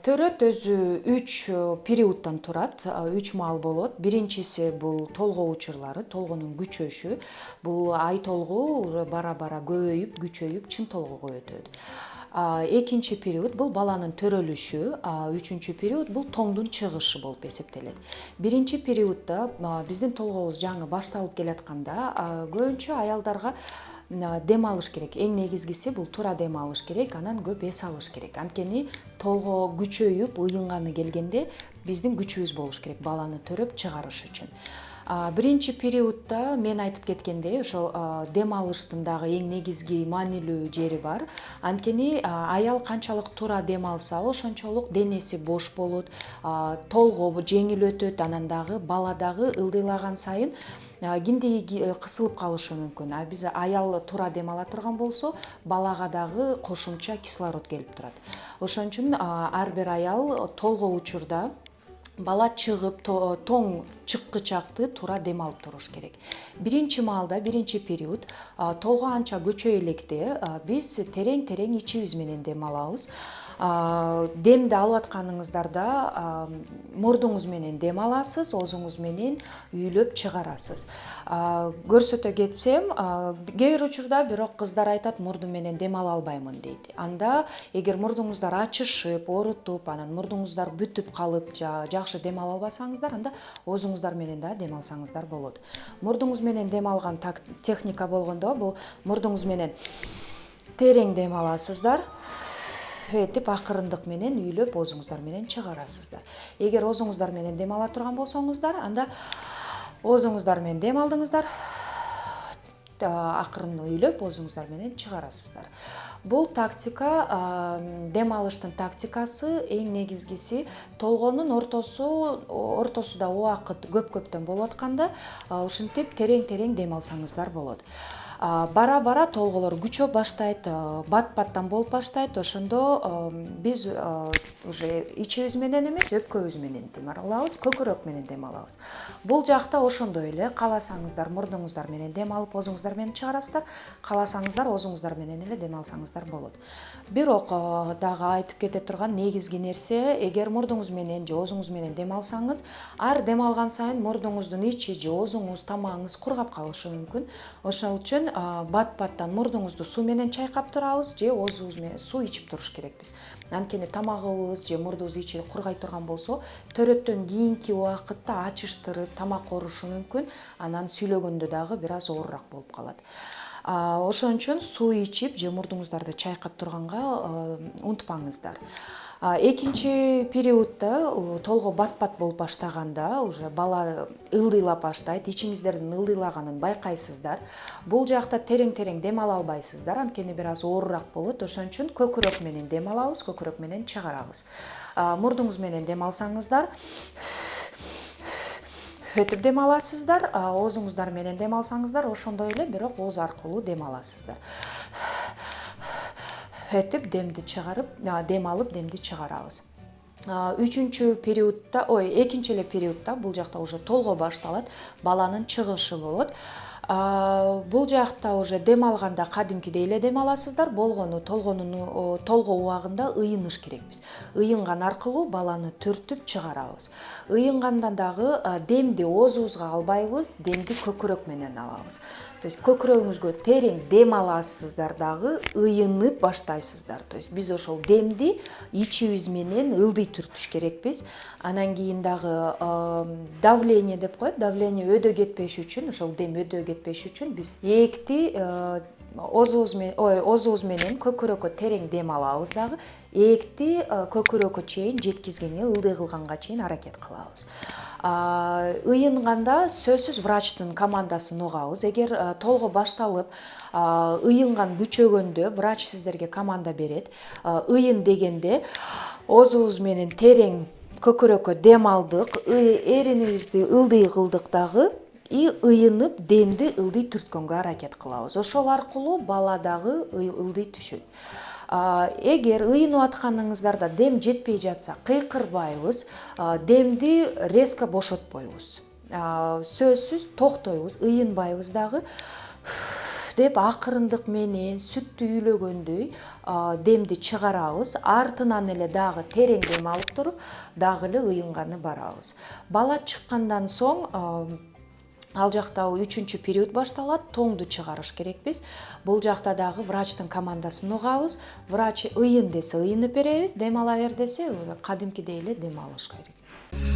Төрөт өзү 3 периодтон турат, 3 маал болот. Биринчиси бул толгоо учурлары, толгонун күчөшү. Бул ай толгоо уже бара-бара көбөйүп, күчөйүп, чын толгоого өтөт. Экинчи период бул баланын төрөлүшү, үчүнчү период бул тоңдун чыгышы болуп эсептелет. Биринчи периодда биздин толгообуз жаңы башталып келатканда көбүнчө аялдарга дем алыш керек. Эң негизгиси бул туура дем алыш керек, анан көп эс алыш керек. Анткени толгоо күчөйүп, ыйынганы келгенде биздин күчүбүз болуш керек баланы төрөп чыгарыш үчүн. Биринчи периодда мен айтып кеткендей, ошол дем алыштын дагы эң негизги маанилүү жери бар. Анткени аял канчалык туура дем алса, ошончолук денеси бош болот, толгоо жеңил өтөт, анан дагы бала дагы ылдыйлаган сайын киндиги кысылып калышы мүмкүн. Биз аял туура дем ала турган болсо, балага дагы кошумча кислород келип турат. Ошон үчүн ар бир аял толгоо учурда бала чыгып, тоң чыккычакты туура дем алып туруш керек. Биринчи маалда, биринчи период толгоо анча көчөй электе биз терең-терең ичибиз менен дем алабыз. Демди алып атканыңыздарда мурдуңуз менен дем аласыз, оозуңуз менен үйлөп чыгарасыз. Көрсөтө кетсем, кээ бир учурда бирок кыздар айтат, мурду менен дем ала албаймын дейт. Анда эгер мурдуңуздар ачышып, оорутуп, анан мурдуңуздар бүтүп калып, жакшы дем ала албасаңыздар, анда оозуңуздар менен да дем алсаңыздар болот. Мурдуңуз менен дем алган техника болгондо бул мурдуңуз менен терең дем аласыздар. Этип акырындык менен үйлөп оозуңуздар менен чыгарасыздар. Эгер оозуңуздар менен дем ала турган болсоңуздар, анда оозуңуздар менен дем алдыңыздар, акырын үйлөп оозуңуздар менен чыгарасыздар. Бул тактика, дем алыштын тактикасы эң негизгиси толгоонун ортосуда убакыт көп-көптөн болуп атканда ушинтип терең-терең дем алсаңыздар болот. Бара-бара толголор күчөп баштайт, бат-баттан болуп баштайт. Ошондо биз уже ичибиз менен эмес, өпкөбүз менен дем алабыз, көкүрөк менен дем алабыз. Бул жакта ошондой эле, кааласаңыздар мурдуңуздар менен дем алып оозуңуздар менен чыгарасыздар, кааласаңыздар оозуңуздар менен эле дем алсаңыздар болот. Бирок дагы айтып кете турган негизги нерсе, эгер мурдуңуз менен же оозуңуз менен дем алсаңыз, ар дем алган сайын мурдуңуздун ичи же оозуңуз, тамагыңыз кургап калышы мүмкүн. Ошол үчүн бат-баттан мурдуңузду суу менен чайкап турабыз же оозубуз менен суу ичип туруш керекпиз. Анткени тамагыбыз же мурдубуз ичи кургай турган болсо, төрөттөн кийинки убакытта ачыштырып, тамак оорушу мүмкүн, анан сүйлөгөндө дагы бир аз оорураак болуп калат. Ошон үчүн суу ичип же мурдуңуздарды чайкап турганга унутпаңыздар. Экинчи периодда толгоо бат-бат болуп баштаганда, уже бала ылдыйлап баштайт, ичиңиздердин ылдыйлаганын байкайсыздар. Бул жакта терең-терең дем ала албайсыздар, анткени бир аз оорураак болот. Ошон үчүн көкүрөк менен дем алабыз, көкүрөк менен чыгарабыз. Мурдуңуз менен дем алсаңыздар, өтүп дем аласыздар, оозуңуздар менен дем алсаңыздар, ошондой эле, бирок ооз аркылуу дем аласыздар. Этип демди чыгарып, дем алып демди чыгарабыз. Экинчи эле периодда бул жакта уже толгоо башталат, баланын чыгышы болот. Бул жакта уже дем алганда кадимкидей эле дем аласыздар, болгону толгоо убагында ыйыныш керекпиз. Ыйынган аркылуу баланы түртүп чыгарабыз. Ыйынгандан дагы демди оозубузга албайбыз, демди көкүрөк менен алабыз. То есть көкүрөгүңүзгө терең дем аласыздар дагы ыйынып баштайсыздар. То есть биз ошол демди ичибиз менен ылдый түртүш керекпиз. Анан кийин дагы давление деп коет, давление өдө кетпеш үчүн, ошол дем өдө кетпеш үчүн биз ээкти оозубуз менен көкүрөккө терең дем алабыз дагы, ээкти көкүрөккө чейин жеткизгенге, ылдый кылганга чейин аракет кылабыз. Ыйынганда сөзсүз врачтын командасын угабыз. Эгер толгоо башталып, ыйынган күчөгөндө врач сиздерге команда берет. Ыйын дегенде оозубуз менен терең көкүрөккө дем алдык, эринибизди ылдый кылдык дагы, ыйынып демди ылдый түрткөнгө аракет кылабыз. Ошол аркылуу бала дагы ылдый түшөт. Эгер ыйынып атканыңыздарда дем жетпей жатса, кыйкырбайбыз, демди резко бошотпойбуз. Сөзсүз токтойбуз, ыйынбайбыз дагы, деп акырындык менен сүттү үйлөгөндөй демди чыгарабыз. Артынан эле дагы терең дем алып туруп, дагы эле ыйынганы барабыз. Бала чыккандан соң ал жакта 3-чү период башталат, тоңду чыгарыш керекпиз. Бул жакта дагы врачтын командасын угабыз. Врач ыйын десе ыйынып беребиз, дем ала бер десе кадимкидей эле дем алыш керек.